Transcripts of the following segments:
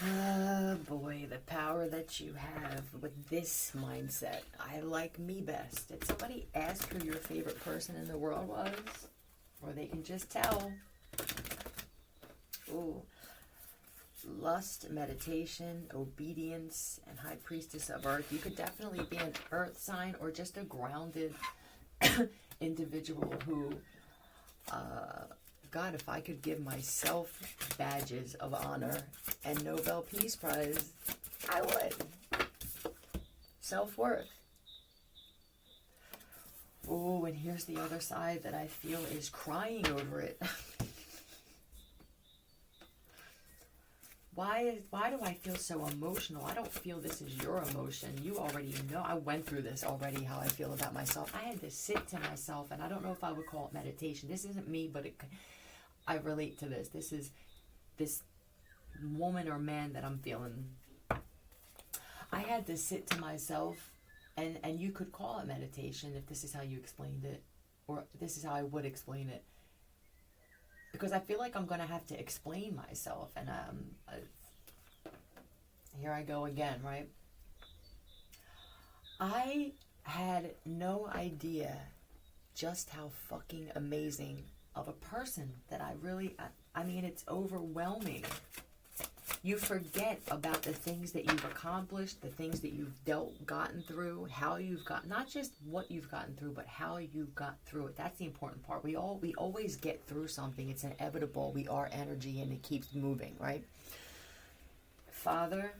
Oh boy, the power that you have with this mindset. I like me best. Did somebody ask who your favorite person in the world was? Or they can just tell. Ooh. Lust, meditation, obedience, and high priestess of earth. You could definitely be an earth sign or just a grounded individual who God, if I could give myself badges of honor and Nobel Peace Prize, I would. Self-worth. Oh, and here's the other side that I feel is crying over it. Why do I feel so emotional? I don't feel this is your emotion. You already know. I went through this already, how I feel about myself. I had to sit to myself, and I don't know if I would call it meditation. This isn't me, but I relate to this. This is this woman or man that I'm feeling. I had to sit to myself, and you could call it meditation if this is how you explained it, or this is how I would explain it. Because I feel like I'm going to have to explain myself, and here I go again, right? I had no idea just how fucking amazing of a person that I mean, it's overwhelming. You forget about the things that you've accomplished, the things that you've gotten through, how you've got, not just what you've gotten through, but how you've got through it. That's the important part. We always get through something. It's inevitable. We are energy and it keeps moving, right? Father,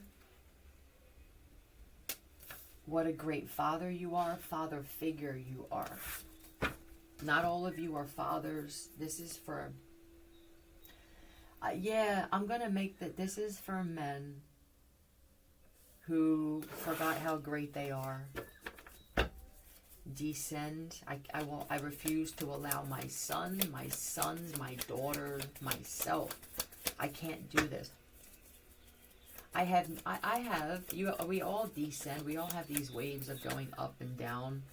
what a great father you are, father figure you are. Not all of you are fathers. This is for... I'm going to make that this is for men who forgot how great they are. Descend. I refuse to allow my son, my sons, my daughter, myself. I can't do this. We all descend. We all have these waves of going up and down.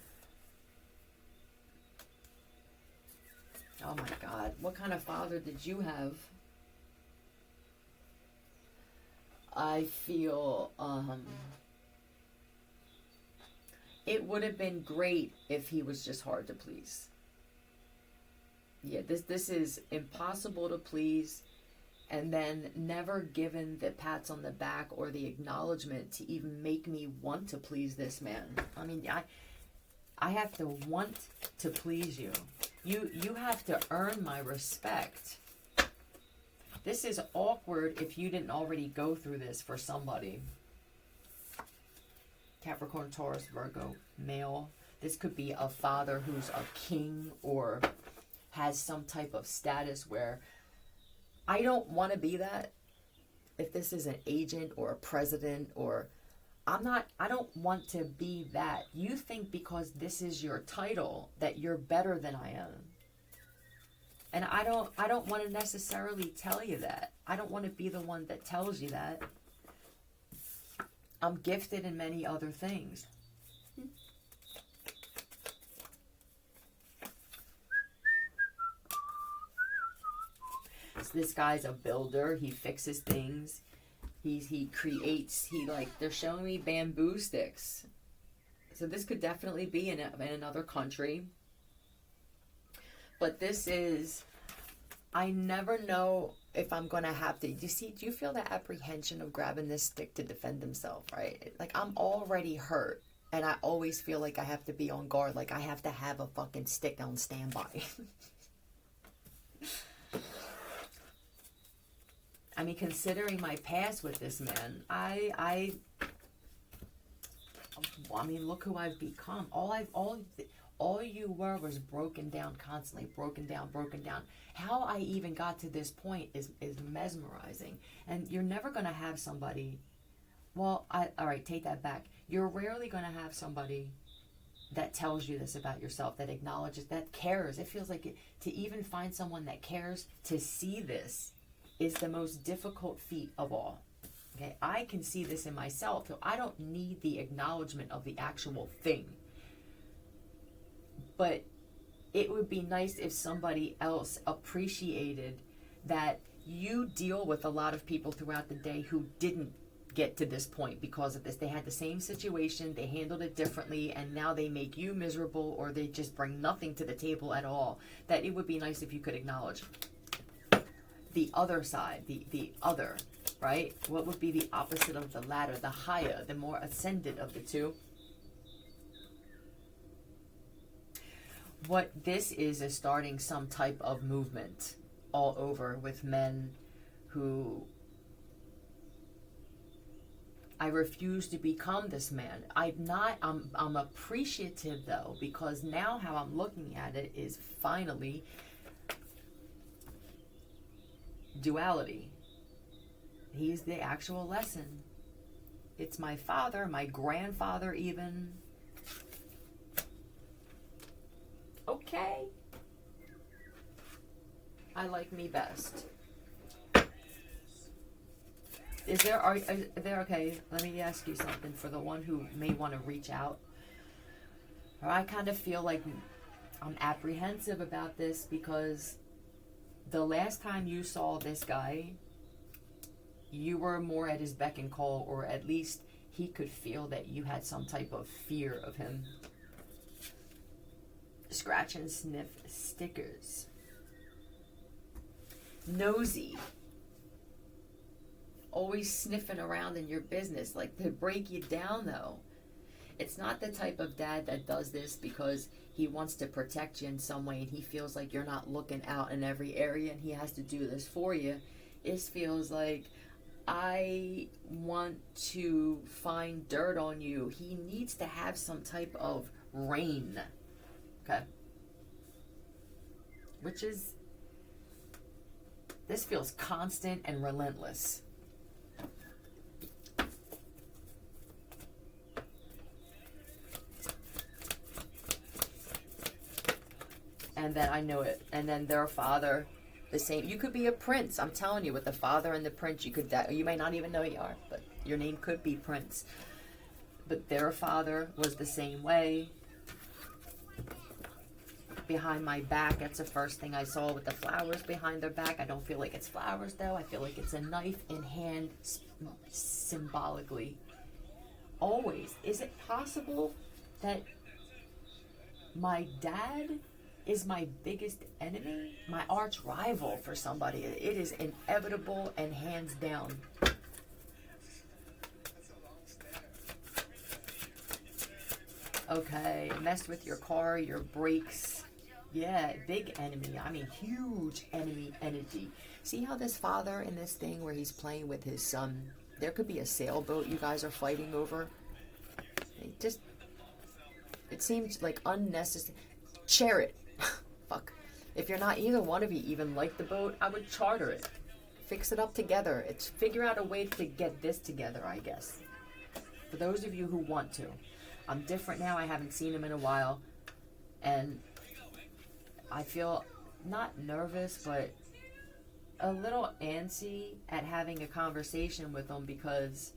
Oh my God. What kind of father did you have? I feel it would have been great if he was just hard to please. Yeah, this is impossible to please, and then never given the pats on the back or the acknowledgement to even make me want to please this man. I mean, I have to want to please you. You have to earn my respect. This is awkward if you didn't already go through this for somebody. Capricorn, Taurus, Virgo, male. This could be a father who's a king or has some type of status where I don't want to be that. If this is an agent or a president or I don't want to be that. You think because this is your title that you're better than I am. And I don't want to necessarily tell you that. I don't want to be the one that tells you that. I'm gifted in many other things. So this guy's a builder. He fixes things. He creates. They're showing me bamboo sticks. So this could definitely be in another country. But this is, I never know if I'm going to have to, do you feel that apprehension of grabbing this stick to defend himself, right? Like, I'm already hurt, and I always feel like I have to be on guard, like I have to have a fucking stick on standby. I mean, considering my past with this man, I mean, look who I've become. All you were was broken down constantly, broken down. How I even got to this point is mesmerizing. And you're never going to have somebody, all right, take that back. You're rarely going to have somebody that tells you this about yourself, that acknowledges, that cares. It feels like to even find someone that cares, to see this is the most difficult feat of all. Okay, I can see this in myself, so I don't need the acknowledgement of the actual thing. But it would be nice if somebody else appreciated that you deal with a lot of people throughout the day who didn't get to this point because of this. They had the same situation, they handled it differently, and now they make you miserable, or they just bring nothing to the table at all. That it would be nice if you could acknowledge the other side, the other, right? What would be the opposite of the ladder, the higher, the more ascendant of the two? What this is starting some type of movement all over with men who, I refuse to become this man. I'm appreciative though, because now how I'm looking at it is finally duality. He's the actual lesson. It's my father, my grandfather even. Okay. I like me best. Is there, okay, let me ask you something for the one who may want to reach out. I kind of feel like I'm apprehensive about this because the last time you saw this guy, you were more at his beck and call, or at least he could feel that you had some type of fear of him. Scratch and sniff stickers. Nosy. Always sniffing around in your business, like to break you down though. It's not the type of dad that does this because he wants to protect you in some way and he feels like you're not looking out in every area and he has to do this for you. It feels like, I want to find dirt on you. He needs to have some type of reign. Okay? Which is, this feels constant and relentless. And then I know it. And then their father, the same. You could be a prince. I'm telling you, with the father and the prince, you could. You may not even know you are, but your name could be Prince. But their father was the same way. Behind my back, that's the first thing I saw with the flowers behind their back. I don't feel like it's flowers though. I feel like it's a knife in hand, symbolically. Always. Is it possible that my dad is my biggest enemy, my arch rival for somebody? It is inevitable and hands down. Okay, messed with your car, your brakes. Yeah, big enemy. I mean, huge enemy energy. See how this father in this thing where he's playing with his son, there could be a sailboat you guys are fighting over. It seems like unnecessary. Share it. Fuck. If you're not either one of you even like the boat, I would charter it. Fix it up together. It's figure out a way to get this together, I guess. For those of you who want to. I'm different now. I haven't seen him in a while. And I feel not nervous, but a little antsy at having a conversation with him because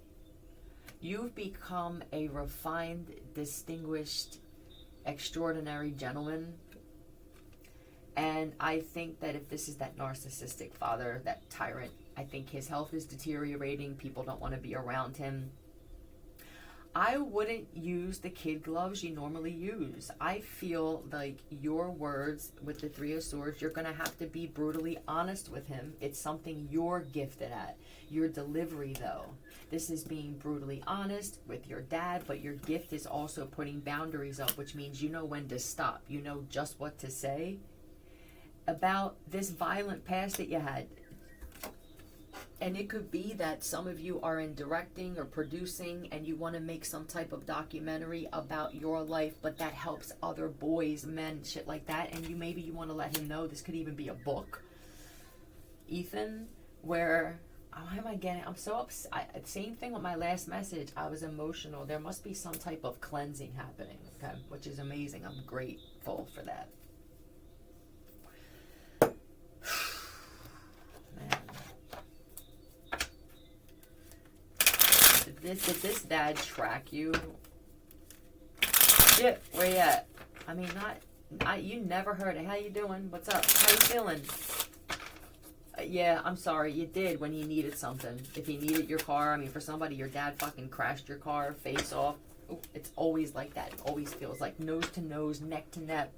you've become a refined, distinguished, extraordinary gentleman. And I think that if this is that narcissistic father, that tyrant, I think his health is deteriorating. People don't want to be around him. I wouldn't use the kid gloves you normally use. I feel like your words with the Three of Swords, you're going to have to be brutally honest with him. It's something you're gifted at. Your delivery, though. This is being brutally honest with your dad, but your gift is also putting boundaries up, which means you know when to stop. You know just what to say about this violent past that you had. And it could be that some of you are in directing or producing and you want to make some type of documentary about your life, but that helps other boys, men, shit like that. And maybe you want to let him know this could even be a book. Ethan, where, why am I getting, I'm so upset. Same thing with my last message. I was emotional. There must be some type of cleansing happening, okay, which is amazing. I'm grateful for that. Did this dad track you? Shit, where you at? I mean, you never heard it. How you doing? What's up? How you feeling? Yeah, I'm sorry, you did when he needed something. If he needed your car, I mean, for somebody, your dad fucking crashed your car, face off. It's always like that. It always feels like nose to nose, neck to neck.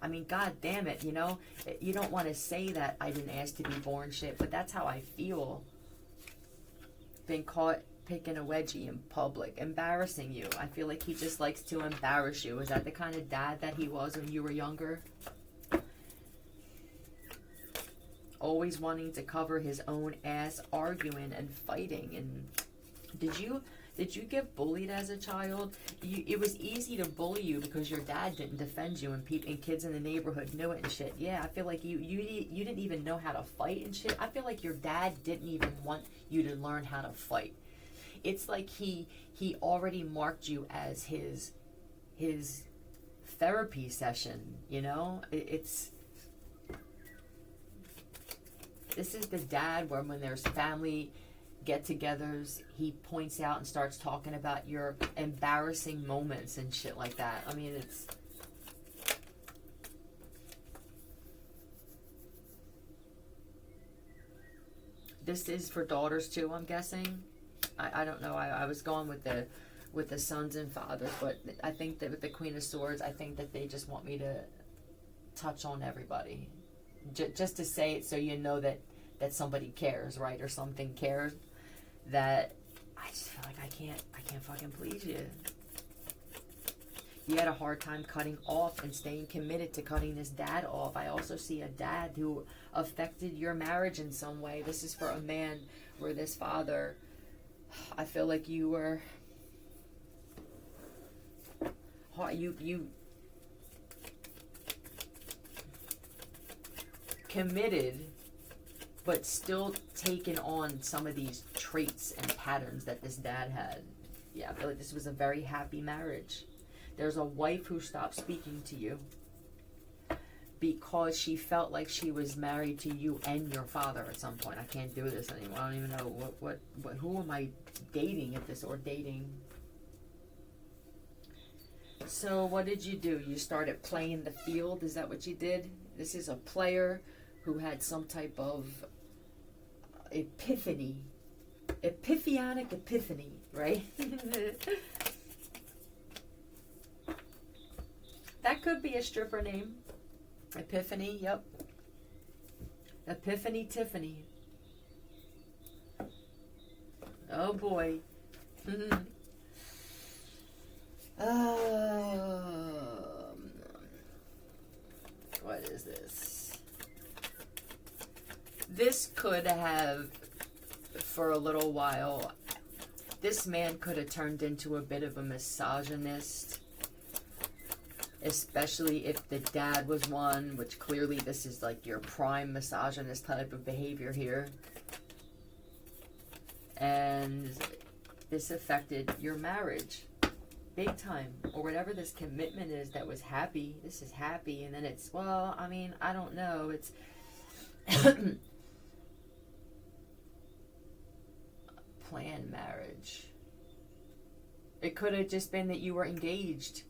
I mean, god damn it, you know? You don't want to say that I didn't ask to be born shit, but that's how I feel. Being caught picking a wedgie in public, embarrassing you. I feel like he just likes to embarrass you. Is that the kind of dad that he was when you were younger? Always wanting to cover his own ass, arguing and fighting. And did you get bullied as a child? It was easy to bully you because your dad didn't defend you, and kids in the neighborhood knew it and shit. Yeah, I feel like you didn't even know how to fight and shit. I feel like your dad didn't even want you to learn how to fight. It's like he already marked you as his therapy session, you know? This is the dad where when there's family get-togethers, he points out and starts talking about your embarrassing moments and shit like that. I mean, it's... This is for daughters too, I'm guessing. I don't know. I was going with the sons and fathers, but I think that with the Queen of Swords, I think that they just want me to touch on everybody. Just to say it so you know that somebody cares, right? Or something cares. That I just feel like I can't fucking please you. You had a hard time cutting off and staying committed to cutting this dad off. I also see a dad who affected your marriage in some way. This is for a man where this father, I feel like you were, you committed, but still taking on some of these traits and patterns that this dad had. Yeah, I feel like this was a very happy marriage. There's a wife who stopped speaking to you because she felt like she was married to you and your father at some point. I can't do this anymore. I don't even know what who am I dating at this, or dating. So what did you do? You started playing the field? Is that what you did? This is a player who had some type of epiphanic epiphany, right? That could be a stripper name. Epiphany, yep. Epiphany Tiffany. Oh boy. What is this? This could have, for a little while, this man could have turned into a bit of a misogynist, especially if the dad was one, which clearly this is like your prime misogynist type of behavior here. And this affected your marriage big time, or whatever this commitment is that was happy. This is happy, and then it's, well, I mean, I don't know, it's planned marriage. It could have just been that you were engaged,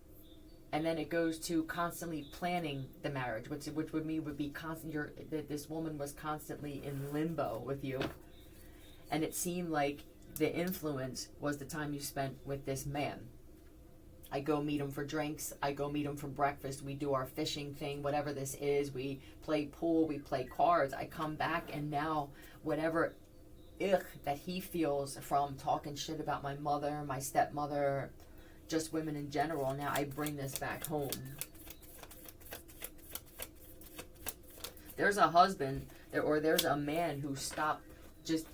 and then it goes to constantly planning the marriage, which would mean would be constant. That this woman was constantly in limbo with you, and it seemed like the influence was the time you spent with this man. I go meet him for drinks. I go meet him for breakfast. We do our fishing thing, whatever this is. We play pool. We play cards. I come back, and now whatever that he feels from talking shit about my mother, my stepmother, just women in general, now I bring this back home. There's a husband, or there's a man who stopped just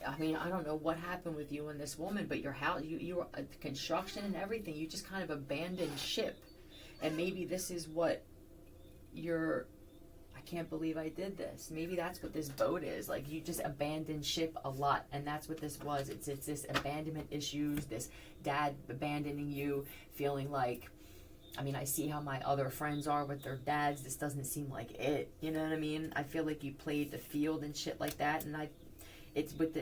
I mean, I don't know what happened with you and this woman, but your house, you were construction and everything, you just kind of abandoned ship. And maybe this is what I can't believe I did this. Maybe that's what this boat is. Like, you just abandoned ship a lot, and that's what this was. It's this abandonment issues, this dad abandoning you, feeling like, I mean, I see how my other friends are with their dads. This doesn't seem like it. You know what I mean? I feel like you played the field and shit like that, and it's with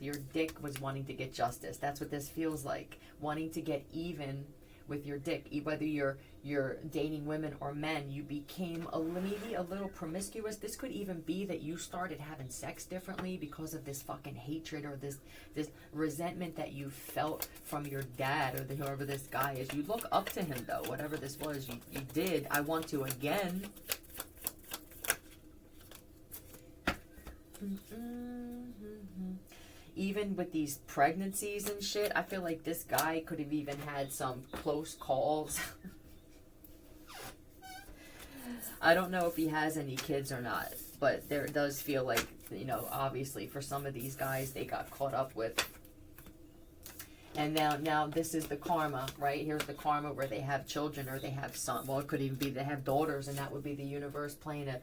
your dick was wanting to get justice. That's what this feels like. Wanting to get even with your dick. Whether you're dating women or men, you became maybe a little promiscuous. This could even be that you started having sex differently because of this fucking hatred or this resentment that you felt from your dad or whoever this guy is. You look up to him though, whatever this was you did. I want to again. Even with these pregnancies and shit, I feel like this guy could have even had some close calls. I don't know if he has any kids or not, but there does feel like, you know, obviously for some of these guys, they got caught up with. And now this is the karma, right? Here's the karma where they have children or they have son. Well, it could even be they have daughters, and that would be the universe playing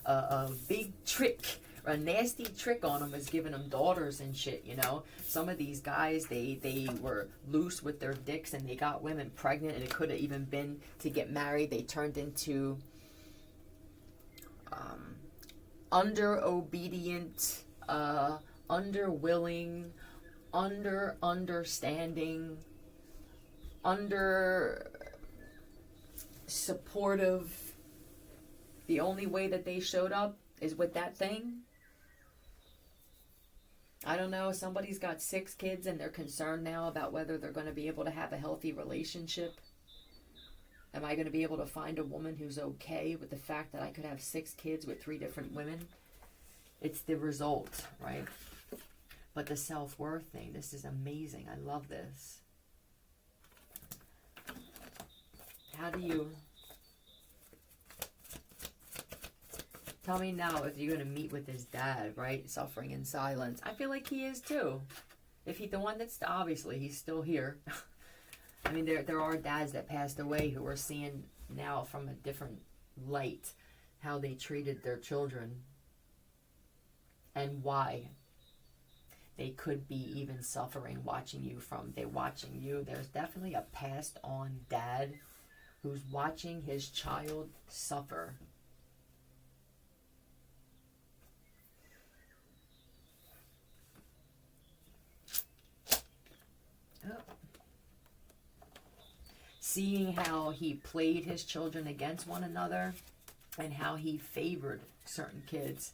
a big trick. A nasty trick on them, is giving them daughters and shit, you know. Some of these guys, they were loose with their dicks and they got women pregnant, and it could have even been to get married. They turned into under-obedient, under-willing, under-understanding, under-supportive. The only way that they showed up is with that thing. I don't know, somebody's got 6 kids and they're concerned now about whether they're going to be able to have a healthy relationship. Am I going to be able to find a woman who's okay with the fact that I could have 6 kids with 3 different women? It's the result, right? But the self-worth thing, this is amazing. I love this. How do you... Tell me now if you're going to meet with his dad, right? Suffering in silence. I feel like he is too. If he's the one that's, obviously, he's still here. I mean, there are dads that passed away who are seeing now from a different light how they treated their children and why they could be even suffering watching you from, they're watching you. There's definitely a passed on dad who's watching his child suffer. Seeing how he played his children against one another and how he favored certain kids.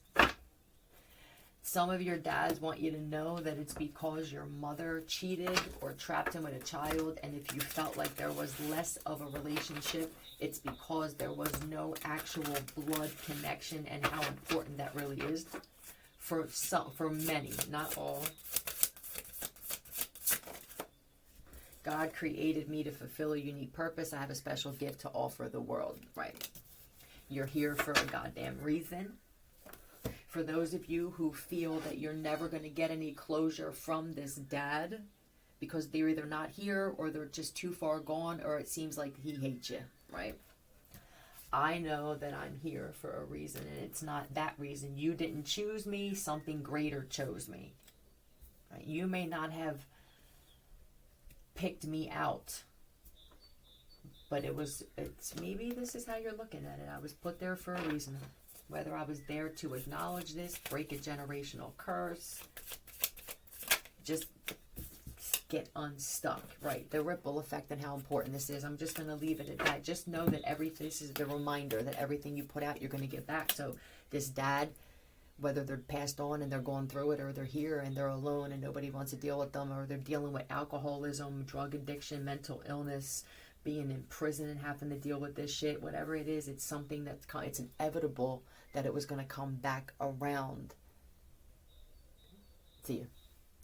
Some of your dads want you to know that it's because your mother cheated or trapped him with a child, and if you felt like there was less of a relationship, it's because there was no actual blood connection, and how important that really is for many, not all. God created me to fulfill a unique purpose. I have a special gift to offer the world. Right. You're here for a goddamn reason. For those of you who feel that you're never going to get any closure from this dad because they're either not here or they're just too far gone, or it seems like he hates you, right? I know that I'm here for a reason, and it's not that reason. You didn't choose me. Something greater chose me. Right? You may not have picked me out, but it's maybe this is how you're looking at it. I was put there for a reason. Whether I was there to acknowledge this, break a generational curse, just get unstuck, right? The ripple effect and how important this is. I'm just going to leave it at that. Just know that this is the reminder that everything you put out, you're going to get back. So this dad, whether they're passed on and they're going through it, or they're here and they're alone and nobody wants to deal with them, or they're dealing with alcoholism, drug addiction, mental illness, being in prison and having to deal with this shit, whatever it is, it's something it's inevitable that it was going to come back around to you.